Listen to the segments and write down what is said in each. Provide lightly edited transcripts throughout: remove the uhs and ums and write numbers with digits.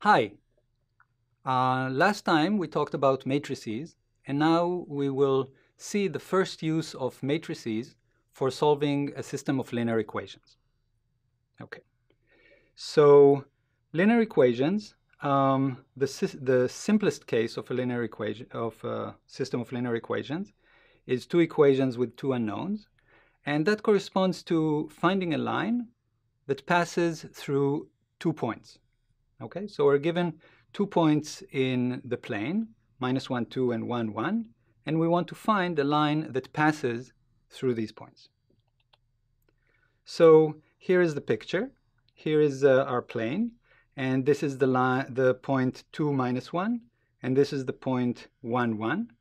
Hi. Last time we talked about matrices, and now we will see the first use of matrices for solving a system of linear equations. Okay, so linear equations, the simplest case of a linear equation, of a system of linear equations, is two equations with two unknowns, and that corresponds to finding a line that passes through 2 points. Okay, so we're given 2 points in the plane, -1, 2, and 1, 1, and we want to find a line that passes through these points. So here is the picture. Here is our plane, and this is the point 2, -1, and this is the point 1, 1.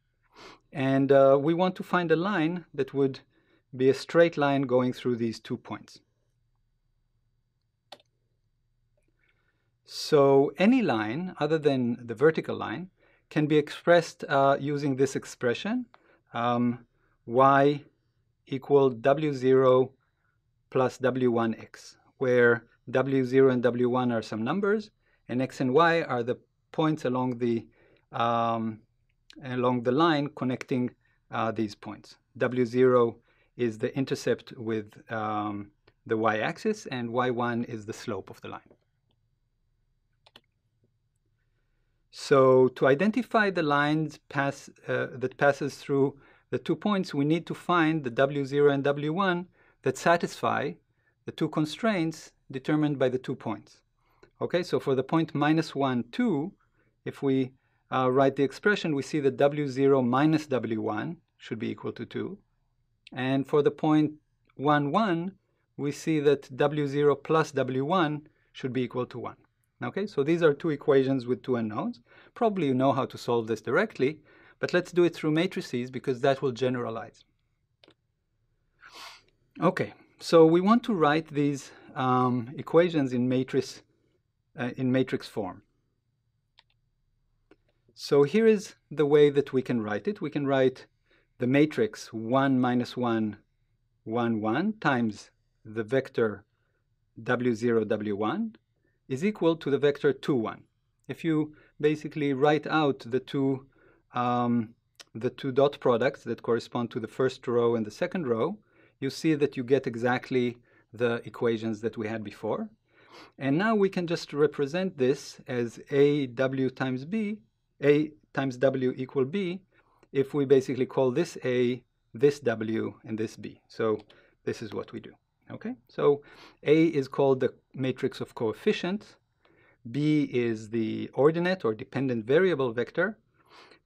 And we want to find a line that would be a straight line going through these 2 points. So any line other than the vertical line can be expressed using this expression, y equal w0 plus w1x, where w0 and w1 are some numbers, and x and y are the points along the line connecting these points. w0 is the intercept with the y-axis, and y1 is the slope of the line. So to identify the lines that passes through the 2 points, we need to find the w0 and w1 that satisfy the 2 constraints determined by the 2 points. Okay, so for the point -1, 2, if we write the expression, we see that w0 minus w1 should be equal to 2. And for the point 1, 1, we see that w0 plus w1 should be equal to 1. Okay, so these are two equations with two unknowns. Probably you know how to solve this directly, but let's do it through matrices because that will generalize. Okay, so we want to write these equations in matrix form. So here is the way that we can write it. We can write the matrix 1, -1, 1, 1 times the vector w0, w1 is equal to the vector 2, 1. If you basically write out the two dot products that correspond to the first row and the second row, you see that you get exactly the equations that we had before. And now we can just represent this as a times w equal b, if we basically call this a, this w, and this b. So this is what we do. Okay, so A is called the matrix of coefficients, B is the ordinate or dependent variable vector,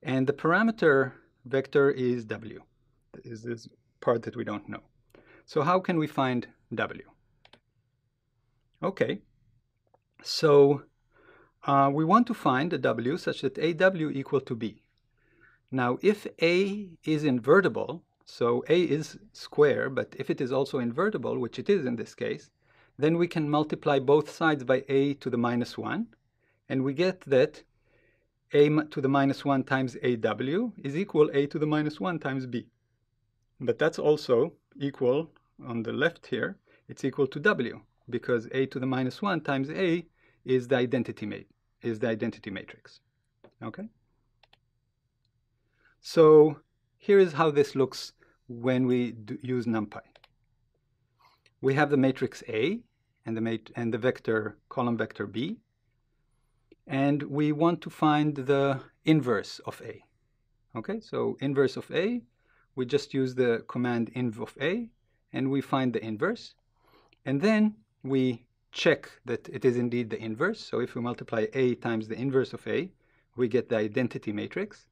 and the parameter vector is W. This is this part that we don't know. So how can we find W? Okay, so we want to find a W such that AW equal to B. Now, if A is invertible, so A is square, but if it is also invertible, which it is in this case, then we can multiply both sides by A to the -1, and we get that A to the -1 times AW is equal A to the -1 times B. But that's also equal, on the left here, it's equal to W, because A to the -1 times A is the identity matrix. Okay? So here is how this looks when we use NumPy. We have the matrix A and the vector, column vector B, and we want to find the inverse of A. Okay, so inverse of A, we just use the command inv of A, and we find the inverse, and then we check that it is indeed the inverse. So if we multiply A times the inverse of A, we get the identity matrix.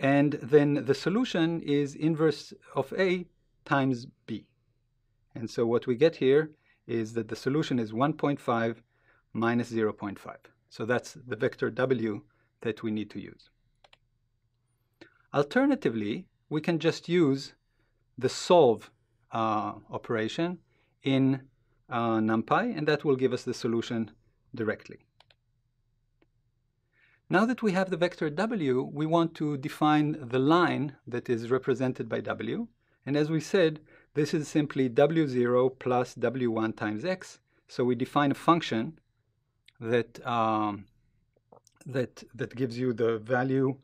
And then the solution is inverse of A times B. And so what we get here is that the solution is 1.5 minus 0.5. So that's the vector W that we need to use. Alternatively, we can just use the solve operation in NumPy, and that will give us the solution directly. Now that we have the vector W, we want to define the line that is represented by W. And as we said, this is simply W0 plus W1 times X. So we define a function that that gives you the value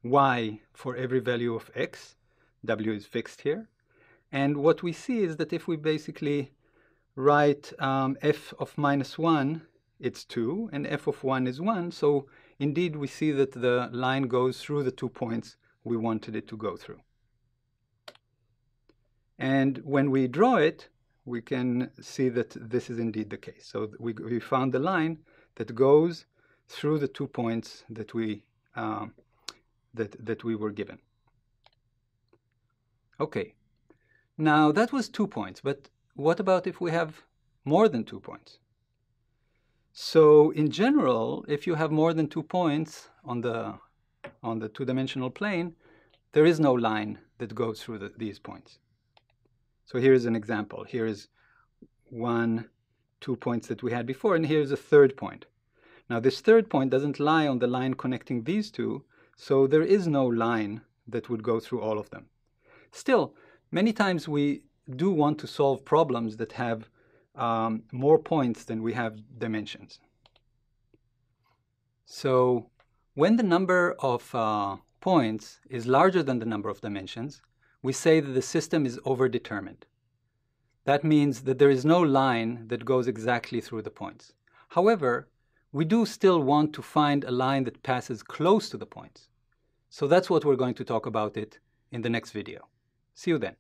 y for every value of x. W is fixed here. And what we see is that if we basically write f of -1, it's 2, and f of 1 is 1. So indeed, we see that the line goes through the 2 points we wanted it to go through. And when we draw it, we can see that this is indeed the case. So we found the line that goes through the 2 points that we were given. Okay, now that was 2 points, but what about if we have more than 2 points? So in general, if you have more than 2 points on the two-dimensional plane, there is no line that goes through these points. So here's an example. Here is 2 points that we had before, and here's a third point. Now this third point doesn't lie on the line connecting these two, so there is no line that would go through all of them. Still, many times we do want to solve problems that have more points than we have dimensions. So when the number of points is larger than the number of dimensions, we say that the system is overdetermined. That means that there is no line that goes exactly through the points. However, we do still want to find a line that passes close to the points. So that's what we're going to talk about it in the next video. See you then.